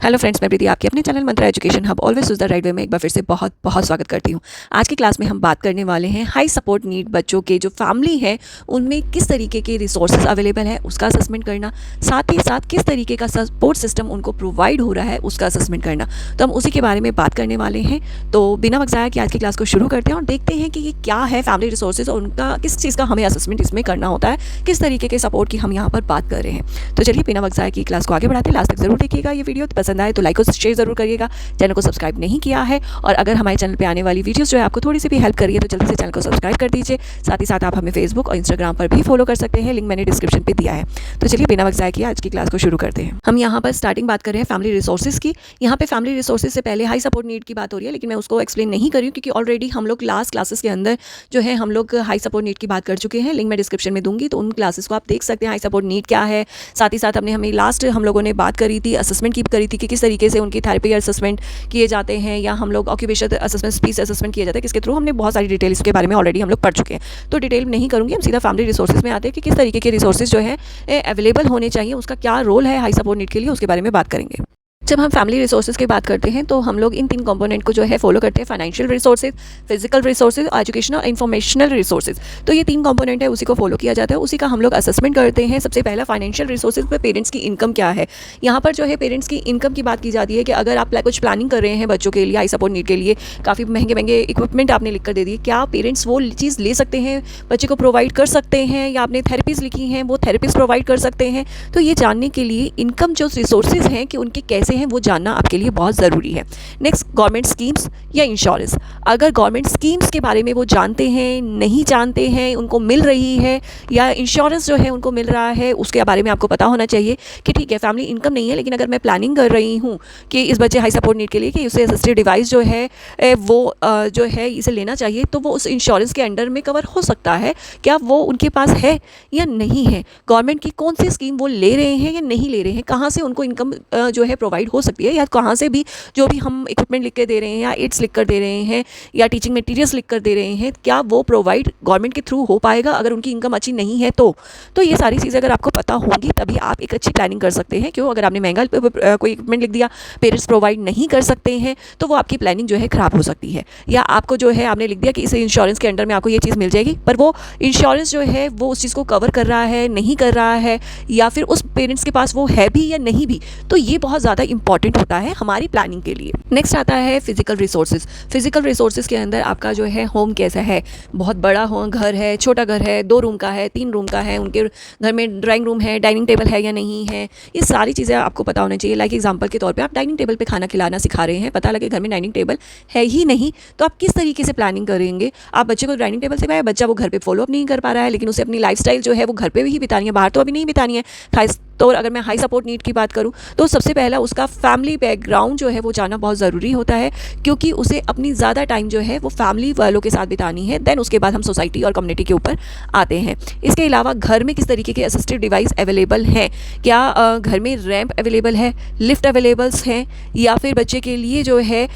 Hello friends, मैं प्रीति आपके अपने channel Mantra education hub always choose the right way में एक बार फिर से बहुत बहुत स्वागत करती हूँ। आज की क्लास में हम बात करने वाले हैं हाई सपोर्ट नीड बच्चों के जो फैमिली है उनमें किस तरीके के रिसोर्सेज अवेलेबल है उसका असेसमेंट करना, साथ ही साथ किस तरीके का सपोर्ट सिस्टम उनको प्रोवाइड हो रहा है उसका असेसमेंट करना। तो हम उसी के बारे में बात करने वाले हैं। तो बिना वक्त ज़ाया कि आज की क्लास को शुरू करते हैं और देखते हैं कि ये क्या है फैमिली रिसोर्सेज और उनका किस चीज़ का हमें असेसमेंट इसमें करना होता है, किस तरीके के सपोर्ट की हम यहाँ पर बात कर रहे हैं। तो चलिए बिना वक्त ज़ाया की क्लास को आगे बढ़ाते हैं। लास्ट तक जरूर देखिएगा। ये वीडियो पसंद आए तो लाइक और शेयर जरूर करिएगा। चैनल को सब्सक्राइब नहीं किया है और अगर हमारे चैनल पे आने वाली वीडियोस जो है आपको थोड़ी सी भी हेल्प करिए तो जल्दी से चैनल को सब्सक्राइब कर दीजिए। साथ ही साथ आप हमें फेसबुक और इंस्टाग्राम पर भी फॉलो कर सकते हैं, लिंक मैंने डिस्क्रिप्शन पे दिया है। तो चलिए बिना वक्त ज़ाया किए आज की क्लास को शुरू करते हैं। हम यहाँ पर स्टार्टिंग बात कर रहे हैं फैमिली रिसोर्सेज की। यहाँ पे फैमिली रिसोर्सेज से पहले हाई सपोर्ट नीड की बात हो रही है, लेकिन मैं उसको एक्सप्लेन नहीं कर रही हूँ क्योंकि ऑलरेडी हम लोग लास्ट क्लासेस के अंदर जो है हम लोग हाई सपोर्ट नीड की बात कर चुके हैं। लिंक मैं डिस्क्रिप्शन में दूंगी, तो उन क्लासेस को आप देख सकते हैं हाई सपोर्ट नीड क्या है। साथ ही साथ हमें लास्ट हम लोगों ने बात करी थी, असेसमेंट की करी थी कि किस तरीके से उनकी थेरेपी असेसमेंट किए जाते हैं या हम लोग ऑक्यूपेशन असेसमेंट, स्पीच असेसमेंट किया जाता है, किसके थ्रू हमने बहुत सारी डिटेल इसके बारे में ऑलरेडी हम लोग पढ़ चुके हैं। तो डिटेल नहीं करूँगी, हम सीधा फैमिली रिसोर्सेज में आते हैं कि किस तरीके के रिसोर्सेज जो है अवेलेबल होने चाहिए, उसका क्या रोल है हाई सपोर्ट नीड के लिए, उसके बारे में बात करेंगे। जब हम फैमिली रिसोर्सेज की बात करते हैं तो हम लोग इन 3 कंपोनेंट को जो है फॉलो करते हैं: financial resources, physical resources, educational informational resources. तो ये 3 कंपोनेंट है, उसी को फॉलो किया जाता है, उसी का हम लोग असेसमेंट करते हैं। सबसे पहला फाइनेंशियल रिसोर्सेज पे पेरेंट्स की इनकम क्या है। यहाँ पर जो है पेरेंट्स की इनकम की बात की जाती है कि अगर आप कुछ प्लानिंग कर रहे हैं बच्चों के लिए हाई सपोर्ट नीड के लिए, काफ़ी महंगे महंगे इक्विपमेंट आपने लिख कर दे दिए, क्या पेरेंट्स वो चीज़ ले सकते हैं, बच्चे को प्रोवाइड कर सकते हैं, या आपने थेरेपीज़ लिखी हैं वो थेरेपीज़ प्रोवाइड कर सकते हैं। तो ये जानने के लिए इनकम जो रिसोर्सेज हैं कि उनके कैसे हैं वो जानना आपके लिए बहुत ज़रूरी है। नेक्स्ट, गवर्नमेंट स्कीम्स या इंश्योरेंस। अगर गवर्नमेंट स्कीम्स के बारे में वो जानते हैं, नहीं जानते हैं, उनको मिल रही है या इंश्योरेंस जो है उनको मिल रहा है, उसके बारे में आपको पता होना चाहिए कि ठीक है फैमिली इनकम नहीं है, लेकिन अगर मैं प्लानिंग कर रही हूँ कि इस बच्चे हाई सपोर्ट नीड के लिए कि उसे असिस्टिव डिवाइस जो है वो जो है इसे लेना चाहिए, तो वो उस इंश्योरेंस के अंडर में कवर हो सकता है। क्या वो उनके पास है या नहीं है, गवर्नमेंट की कौन सी स्कीम वो ले रहे हैं या नहीं ले रहे हैं, कहाँ से उनको इनकम जो है प्रोवाइड हो सकती है, या कहाँ से भी जो भी हम इक्विपमेंट लिख के दे रहे हैं या एड्स लिख कर दे रहे हैं या टीचिंग मटेरियल्स लिख कर दे रहे हैं, क्या वो प्रोवाइड गवर्नमेंट के थ्रू हो पाएगा अगर उनकी इनकम अच्छी नहीं है। तो ये सारी चीज़ें अगर आपको पता होंगी तभी आप एक अच्छी प्लानिंग कर सकते हैं। क्यों, अगर आपने महंगा कोई इक्विपमेंट लिख दिया, पेरेंट्स प्रोवाइड नहीं कर सकते हैं, तो वो आपकी प्लानिंग जो है ख़राब हो सकती है। या आपको जो है आपने लिख दिया कि इस इंश्योरेंस के अंडर में आपको ये चीज़ मिल जाएगी, पर वो इंश्योरेंस जो है वो उस चीज़ को कवर कर रहा है, नहीं कर रहा है, या फिर उस पेरेंट्स के पास वो है भी या नहीं भी, तो ये बहुत ज़्यादा इंपॉर्टेंट होता है हमारी प्लानिंग के लिए। नेक्स्ट आता है फिजिकल रिसोर्सेज। फिजिकल रिसोर्सेज के अंदर आपका जो है होम कैसा है, बहुत बड़ा घर है, छोटा घर है, 2 रूम का है, 3 रूम का है, उनके घर में ड्राइंग रूम है, डाइनिंग टेबल है या नहीं है, ये सारी चीज़ें आपको पता होना चाहिए। लाइक एग्जांपल के तौर पे आप डाइनिंग टेबल पे खाना खिलाना सिखा रहे हैं, पता लगे घर में डाइनिंग टेबल है ही नहीं, तो आप किस तरीके से प्लानिंग करेंगे। आप बच्चे को डाइनिंग टेबल सिखाए, बच्चा वो घर पर फॉलो अप नहीं कर पा रहा है, लेकिन उसे अपनी लाइफस्टाइल जो है वो घर पर ही बितानी है, बाहर तो अभी नहीं बितानी है। खास तो अगर मैं हाई सपोर्ट नीड की बात करूं तो सबसे पहला उसका फैमिली बैकग्राउंड जो है वो जानना बहुत ज़रूरी होता है, क्योंकि उसे अपनी ज़्यादा टाइम जो है वो फैमिली वालों के साथ बितानी है। देन उसके बाद हम सोसाइटी और कम्युनिटी के ऊपर आते हैं। इसके अलावा घर में किस तरीके के असिस्टिव डिवाइस अवेलेबल हैं, क्या घर में रैंप अवेलेबल है, लिफ्ट अवेलेबल्स हैं, या फिर बच्चे के लिए जो है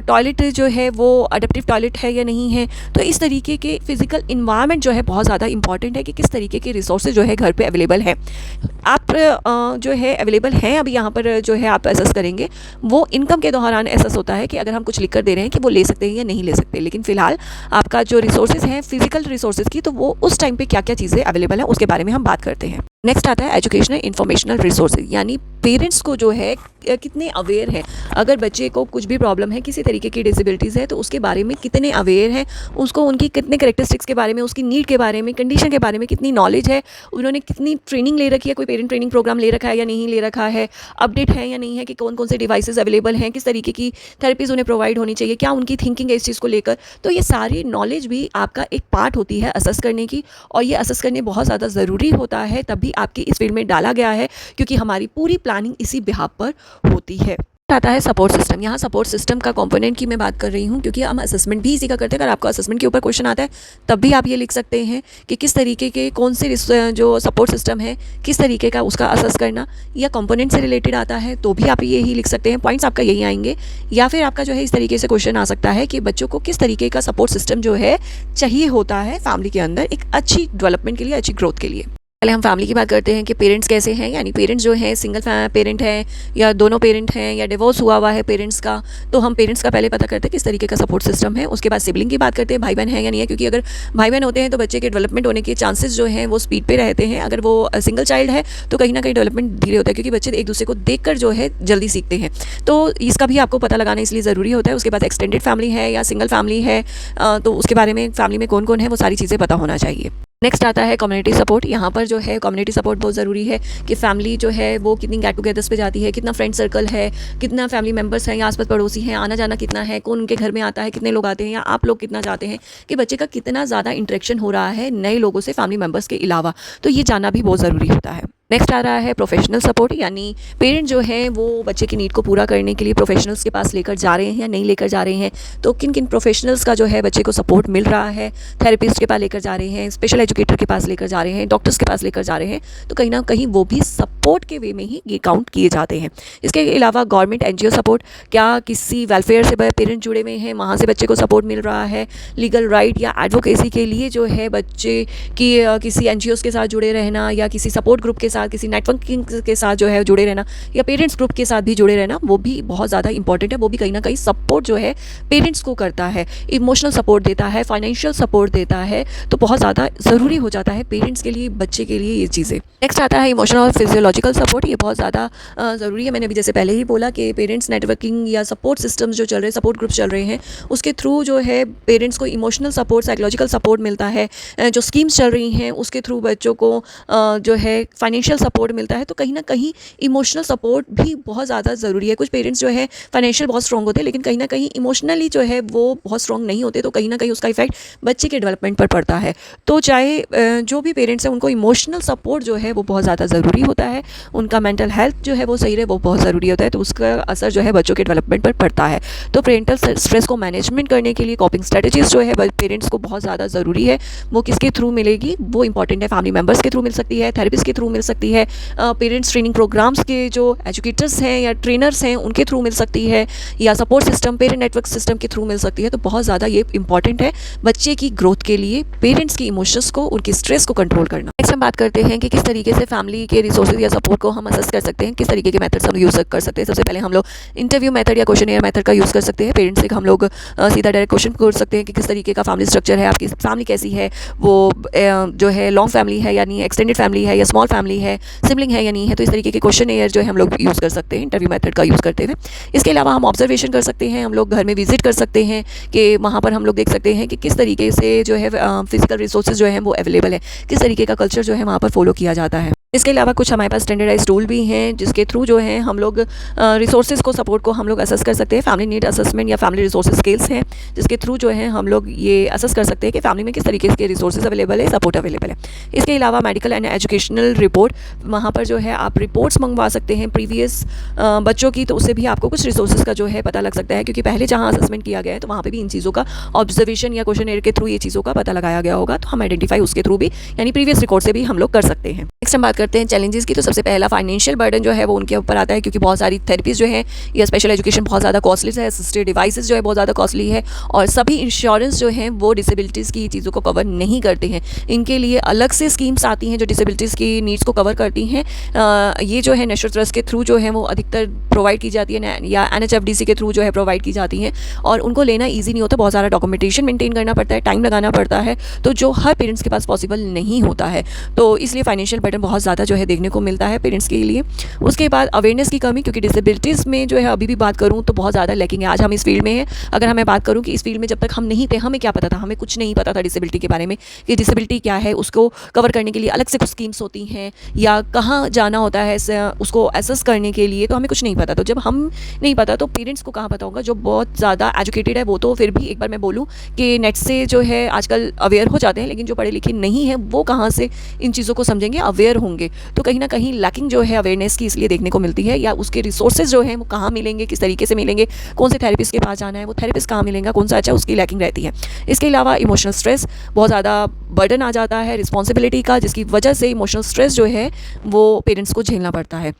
टॉयलेट जो है वो अडेप्टिव टॉयलेट है या नहीं है। तो इस तरीके के फिजिकल इन्वायरमेंट जो है बहुत ज़्यादा इंपॉर्टेंट है कि किस तरीके के रिसोर्सेज जो है घर पर अवेलेबल है। आप जो है अवेलेबल हैं, अभी यहाँ पर जो है आप असेस करेंगे, वो इनकम के दौरान असेस होता है कि अगर हम कुछ लिख कर दे रहे हैं कि वो ले सकते हैं या नहीं ले सकते, लेकिन फिलहाल आपका जो रिसोर्सेज हैं फिजिकल रिसोर्सेज की, तो वो उस टाइम पे क्या क्या चीज़ें अवेलेबल हैं उसके बारे में हम बात करते हैं। नेक्स्ट आता है एजुकेशनल इंफॉर्मेशनल रिसोर्सेज, यानी पेरेंट्स को जो है कितने अवेयर हैं, अगर बच्चे को कुछ भी प्रॉब्लम है, किसी तरीके की डिसेबिलिटीज़ है, तो उसके बारे में कितने अवेयर हैं, उसको उनकी कितने कैरेक्टरिस्टिक्स के बारे में, उसकी नीड के बारे में, कंडीशन के बारे में कितनी नॉलेज है, उन्होंने कितनी ट्रेनिंग ले रखी है, कोई पेरेंट ट्रेनिंग प्रोग्राम ले रखा है या नहीं ले रखा है, अपडेट है या नहीं है, कि कौन कौन से डिवाइसेस अवेलेबल हैं, किस तरीके की थेरेपीज़ उन्हें प्रोवाइड होनी चाहिए, क्या उनकी थिंकिंग है इस चीज़ को लेकर। तो ये सारी नॉलेज भी आपका एक पार्ट होती है असेस करने की, और ये असेस करने बहुत ज़्यादा ज़रूरी होता है, तभी आपकी इस फील्ड में डाला गया है, क्योंकि हमारी पूरी प्लानिंग इसी बिहाफ पर होती है। आता है सपोर्ट सिस्टम। यहाँ सपोर्ट सिस्टम का कंपोनेंट की मैं बात कर रही हूँ, क्योंकि हम असेसमेंट भी इसी का करते हैं। अगर आपको असेसमेंट के ऊपर क्वेश्चन आता है तब भी आप ये लिख सकते हैं कि किस तरीके के कौन से जो सपोर्ट सिस्टम है किस तरीके का उसका असेस करना, या कंपोनेंट से रिलेटेड आता है तो भी आप यही लिख सकते हैं, पॉइंट्स आपका यही आएंगे। या फिर आपका जो है इस तरीके से क्वेश्चन आ सकता है कि बच्चों को किस तरीके का सपोर्ट सिस्टम जो है चाहिए होता है फैमिली के अंदर एक अच्छी डेवलपमेंट के लिए, अच्छी ग्रोथ के लिए। पहले हम फैमिली की बात करते हैं कि पेरेंट्स कैसे हैं, यानी पेरेंट्स जो हैं सिंगल पेरेंट हैं या दोनों पेरेंट हैं या डिवोर्स हुआ है पेरेंट्स का। तो हम पेरेंट्स का पहले पता करते हैं किस तरीके का सपोर्ट सिस्टम है। उसके बाद सिबलिंग की बात करते हैं, भाई बहन है या नहीं है, क्योंकि अगर भाई बहन होते हैं तो बच्चे के डेवलपमेंट होने के चांसेस जो हैं वो स्पीड पे रहते हैं। अगर वो सिंगल चाइल्ड है तो कहीं ना कहीं डेवलपमेंट धीरे होता है, क्योंकि बच्चे एक दूसरे को देख जो है जल्दी सीखते हैं। तो इसका भी आपको पता लगाना इसलिए ज़रूरी होता है। उसके बाद एक्सटेंडेड फैमिली है या सिंगल फैमिली है, तो उसके बारे में फैमिली में कौन कौन है वो सारी चीज़ें पता होना चाहिए। नेक्स्ट आता है कम्युनिटी सपोर्ट। यहाँ पर जो है कम्युनिटी सपोर्ट बहुत ज़रूरी है कि फैमिली जो है वो कितनी गेट टुगेदर्स पे जाती है, कितना फ्रेंड सर्कल है, कितना फैमिली मेम्बर्स हैं या आसपास पड़ोसी हैं, आना जाना कितना है, कौन उनके घर में आता है, कितने लोग आते हैं, या आप लोग कितना चाहते हैं कि बच्चे का कितना ज़्यादा इंटरेक्शन हो रहा है नए लोगों से फैमिली मेम्बर्स के अलावा। तो ये जानना भी बहुत ज़रूरी होता है। नेक्स्ट आ रहा है प्रोफेशनल सपोर्ट, यानी पेरेंट जो है वो बच्चे की नीड को पूरा करने के लिए प्रोफेशनल्स के पास लेकर जा रहे हैं या नहीं लेकर जा रहे हैं। तो किन किन प्रोफेशनल्स का जो है बच्चे को सपोर्ट मिल रहा है, थेरेपिस्ट के पास लेकर जा रहे हैं, स्पेशल एजुकेटर के पास लेकर जा रहे हैं, डॉक्टर्स के पास लेकर जा रहे हैं, तो कहीं ना कहीं वो भी सपोर्ट के वे में ही ये काउंट किए जाते हैं। इसके अलावा गवर्नमेंट एनजीओ सपोर्ट, क्या किसी वेलफेयर से पेरेंट जुड़े हुए हैं, वहाँ से बच्चे को सपोर्ट मिल रहा है, लीगल राइट या एडवोकेसी के लिए जो है बच्चे की किसी एनजीओज़ के साथ जुड़े रहना या किसी सपोर्ट ग्रुप के साथ, किसी नेटवर्किंग के साथ जो है जुड़े रहना या पेरेंट्स ग्रुप के साथ भी जुड़े रहना, वो भी बहुत ज़्यादा इंपॉर्टेंट है। वो भी कहीं ना कहीं सपोर्ट जो है पेरेंट्स को करता है, इमोशनल सपोर्ट देता है, फाइनेंशियल सपोर्ट देता है, तो बहुत ज़्यादा ज़रूरी हो जाता है पेरेंट्स के लिए, बच्चे के लिए ये चीज़ें। नेक्स्ट आता है इमोशनल और फिजियोलॉजिकल सपोर्ट। ये बहुत ज़्यादा ज़रूरी है। मैंने अभी जैसे पहले ही बोला कि पेरेंट्स नेटवर्किंग या सपोर्ट सिस्टम्स जो चल रहे हैं, सपोर्ट ग्रुप्स चल रहे हैं, उसके थ्रू जो है पेरेंट्स को इमोशनल सपोर्ट, साइकोलॉजिकल सपोर्ट मिलता है। जो स्कीम्स चल रही हैं उसके थ्रू बच्चों को जो है फाइनेंशियल सपोर्ट मिलता है। तो कहीं ना कहीं इमोशनल सपोर्ट भी बहुत ज़्यादा ज़रूरी है। कुछ पेरेंट्स जो है फाइनेंशियल बहुत स्ट्रॉन्ग होते हैं, लेकिन कहीं ना कहीं इमोशनली जो है वो बहुत स्ट्रॉन्ग नहीं होते, तो कहीं ना कहीं उसका इफेक्ट बच्चे के डेवलपमेंट पर पड़ता है। तो चाहे जो भी पेरेंट्स हैं उनको इमोशनल सपोर्ट जो है वो बहुत ज़्यादा ज़रूरी होता है, उनका मेंटल हेल्थ जो है वो सही रहे वो बहुत ज़रूरी होता है, तो उसका असर जो है बच्चों के डेवलपमेंट पर पड़ता है। तो पेरेंटल स्ट्रेस को मैनेजमेंट करने के लिए कॉपिंग स्ट्रेटजीज जो है पेरेंट्स को बहुत ज़्यादा ज़रूरी है। वो किसके थ्रू मिलेगी, वो इंपॉर्टेंट है। फैमिली मेम्बर्स के थ्रू मिल सकती है, थेरेपिस्ट के थ्रू मिल सकती है, पेरेंट्स ट्रेनिंग प्रोग्राम्स के जो एजुकेटर्स हैं या ट्रेनर्स हैं उनके थ्रू मिल सकती है, या support system, parent network system के थ्रू मिल सकती है। तो बहुत ज़्यादा ये इंपॉर्टेंट है बच्चे की ग्रोथ के लिए, पेरेंट्स की इमोशंस को, उनकी स्ट्रेस को कंट्रोल करना। नेक्स्ट हम बात करते हैं कि किस तरीके से फैमिली के रिसोर्सेज या सपोर्ट को हम असेस कर सकते हैं, किस तरीके के मेथड्स हम यूज़ कर सकते हैं। सबसे पहले हम लोग इंटरव्यू मेथड या क्वेश्चनेयर मेथड का यूज़ कर सकते हैं। पेरेंट्स से हम लोग सीधा डायरेक्ट क्वेश्चन कर सकते हैं कि किस तरीके का फैमिली स्ट्रक्चर है, आपकी फैमिली कैसी है, वो जो है लॉन्ग फैमिली है यानी एक्सटेंडेड फैमिली है या स्मॉल फैमिली है, सिबलिंग है या नहीं है। तो इस तरीके के क्वेश्चनेयर जो है हम लोग यूज़ कर सकते हैं इंटरव्यू मेथड का यूज़ करते हुए। इसके अलावा हम ऑब्जर्वेशन कर सकते हैं, हम लोग घर में विजिट कर सकते हैं कि वहाँ पर हम लोग देख सकते हैं कि किस तरीके से जो है फिजिकल रिसोर्सेज जो है वो अवेलेबल है, किस तरीके का कल्चर जो है वहाँ पर फॉलो किया जाता है। इसके अलावा कुछ हमारे पास स्टैंडर्डाइज टूल भी हैं जिसके थ्रू जो है हम लोग रिसोर्सेज को, सपोर्ट को हम लोग असेस कर सकते हैं। फैमिली नीड असेसमेंट या फैमिली रिसोर्सेज स्केल्स हैं जिसके थ्रू जो है हम लोग ये असेस कर सकते हैं कि फैमिली में किस तरीके के रिसोर्सेज अवेलेबल है, सपोर्ट अवेलेबल है। इसके अलावा मेडिकल एंड एजुकेशनल रिपोर्ट, वहाँ पर जो है आप रिपोर्ट्स मंगवा सकते हैं प्रीवियस बच्चों की, तो उससे भी आपको कुछ रिसोर्सेज का जो है पता लग सकता है, क्योंकि पहले जहाँ असेसमेंट किया गया है तो वहाँ पर भी इन चीज़ों का ऑब्जर्वेशन या क्वेश्चनेयर के थ्रू ये चीज़ों का पता लगाया गया होगा, तो हम आइडेंटिफाई उसके थ्रू भी यानी प्रीवियस रिकॉर्ड से भी हम लोग कर सकते हैं। नेक्स्ट हम बात करते हैं चैलेंजेस की। तो सबसे पहला फाइनेंशियल बर्डन जो है वो उनके ऊपर आता है, क्योंकि बहुत सारी थेरेपीज जो है या स्पेशल एजुकेशन बहुत ज़्यादा कॉस्टली है, असिस्टेड डिवाइसेस जो है बहुत ज़्यादा कॉस्टली है, और सभी इंश्योरेंस जो हैं वो डिसेबिलिटीज़ की चीज़ों को कवर नहीं करते हैं। इनके लिए अलग से स्कीम्स आती हैं जो डिसेबिलिटीज़ की नीड्स को कवर करती हैं। ये जो है नेशनल ट्रस्ट के थ्रू जो है वो अधिकतर प्रोवाइड की जाती है या NHFDC के थ्रू जो है प्रोवाइड की जाती हैं, और उनको लेना ईजी नहीं होता, बहुत सारा डॉक्यूमेंटेशन मेंटेन करना पड़ता है, टाइम लगाना पड़ता है, तो जो हर पेरेंट्स के पास पॉसिबल नहीं होता है। तो इसलिए फाइनेंशियल बर्डन बहुत ज़्यादा जो है देखने को मिलता है पेरेंट्स के लिए। उसके बाद अवेयरनेस की कमी, क्योंकि डिसेबिलिटीज़ में जो है अभी भी बात करूँ तो बहुत ज़्यादा लैकिंग है। आज हम इस फील्ड में हैं, अगर हमें बात करूँ कि इस फील्ड में जब तक हम नहीं थे हमें क्या पता था, हमें कुछ नहीं पता था डिसेबिलिटी के बारे में कि डिसेबिलिटी क्या है, उसको कवर करने के लिए अलग से कुछ स्कीम्स होती हैं या कहाँ जाना होता है उसको एसेस करने के लिए, तो हमें कुछ नहीं पता। तो जब हम नहीं पता तो पेरेंट्स को कहाँ पता होगा, जो बहुत ज़्यादा एजुकेटेड है वो तो फिर भी एक बार मैं बोलूँ कि नेट से जो है आजकल अवेयर हो जाते हैं, लेकिन जो पढ़े लिखे नहीं हैं वो कहाँ से इन चीज़ों को समझेंगे, अवेयर होंगे। तो कहीं ना कहीं लैकिंग जो है अवेयरनेस की इसलिए देखने को मिलती है, या उसके रिसोर्सेज जो हैं वो कहाँ मिलेंगे, किस तरीके से मिलेंगे, कौन से थेरेपिस्ट के पास जाना है, वो थेरेपिस्ट कहाँ मिलेगा, कौन सा अच्छा, उसकी लैकिंग रहती है। इसके अलावा इमोशनल स्ट्रेस, बहुत ज़्यादा बर्डन आ जाता है रिस्पॉन्सिबिलिटी का, जिसकी वजह से इमोशनल स्ट्रेस जो है वो पेरेंट्स को झेलना पड़ता है।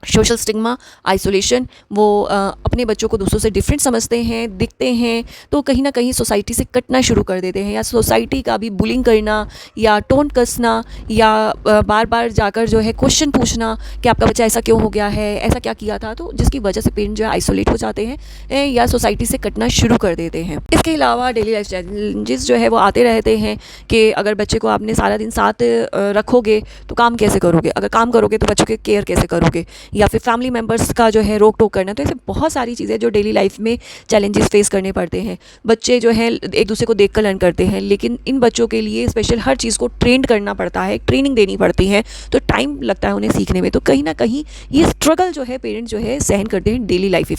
सोशल स्टिग्मा, आइसोलेशन, वो अपने बच्चों को दूसरों से डिफरेंट समझते हैं, दिखते हैं, तो कहीं ना कहीं सोसाइटी से कटना शुरू कर देते हैं, या सोसाइटी का भी बुलिंग करना या टोंट कसना या बार बार जाकर जो है क्वेश्चन पूछना कि आपका बच्चा ऐसा क्यों हो गया है, ऐसा क्या किया था, तो जिसकी वजह से पेरेंट जो है आइसोलेट हो जाते हैं या सोसाइटी से कटना शुरू कर देते हैं। इसके अलावा डेली लाइफ चैलेंजेस जो है वो आते रहते हैं कि अगर बच्चे को आपने सारा दिन साथ रखोगे तो काम कैसे करोगे, अगर काम करोगे तो बच्चों की केयर कैसे करोगे, या फिर फैमिली मेम्बर्स का जो है रोक टोक करना। तो ऐसे बहुत सारी चीज़ें जो डेली लाइफ में चैलेंजेस फेस करने पड़ते हैं। बच्चे जो है एक दूसरे को देख कर लर्न करते हैं, लेकिन इन बच्चों के लिए स्पेशल हर चीज़ को ट्रेंड करना पड़ता है, ट्रेनिंग देनी पड़ती है, तो टाइम लगता है उन्हें सीखने में। तो कहीं ना कहीं ये स्ट्रगल जो है पेरेंट्स जो है सहन करते हैं डेली लाइफ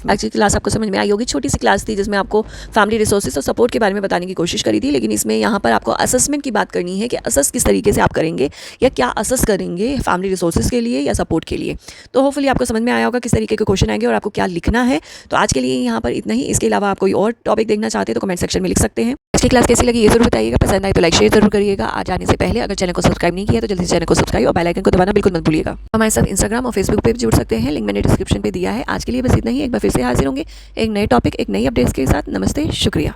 में। एक्चुअली क्लास आपको समझ में आई होगी, छोटी सी क्लास थी जिसमें आपको फैमिली रिसोर्सेज और सपोर्ट के बारे में बताने की कोशिश करी थी, लेकिन इसमें यहाँ पर आपको असेसमेंट की बात करनी है कि असेस किस तरीके से आप करेंगे या क्या असेस करेंगे फैमिली रिसोर्सेज के लिए या सपोर्ट के लिए। तो होपफुली आपको समझ में आया होगा किस तरीके के क्वेश्चन आएंगे और आपको क्या लिखना है। तो आज के लिए यहाँ पर इतना ही। इसके अलावा आप कोई और टॉपिक देखना चाहते हैं तो कमेंट सेक्शन में लिख सकते हैं। आज की क्लास कैसी लगी ये जरूर बताइएगा, पसंद आए तो लाइक शेयर जरूर करिएगा। आज आने से पहले अगर चैनल को सब्सक्राइब नहीं किया तो जल्दी से चैनल को सब्सक्राइब और बेल आइकन को दबाना बिल्कुल मत भूलिएगा। हमारे साथ इंस्टाग्राम और फेसबुक पे भी जुड़ सकते हैं, लिंक मैंने डिस्क्रिप्शन पे दिया है। आज के लिए बस इतना ही। एक बार फिर से हाजिर होंगे एक नए टॉपिक, एक नई अपडेट्स के साथ। नमस्ते, शुक्रिया।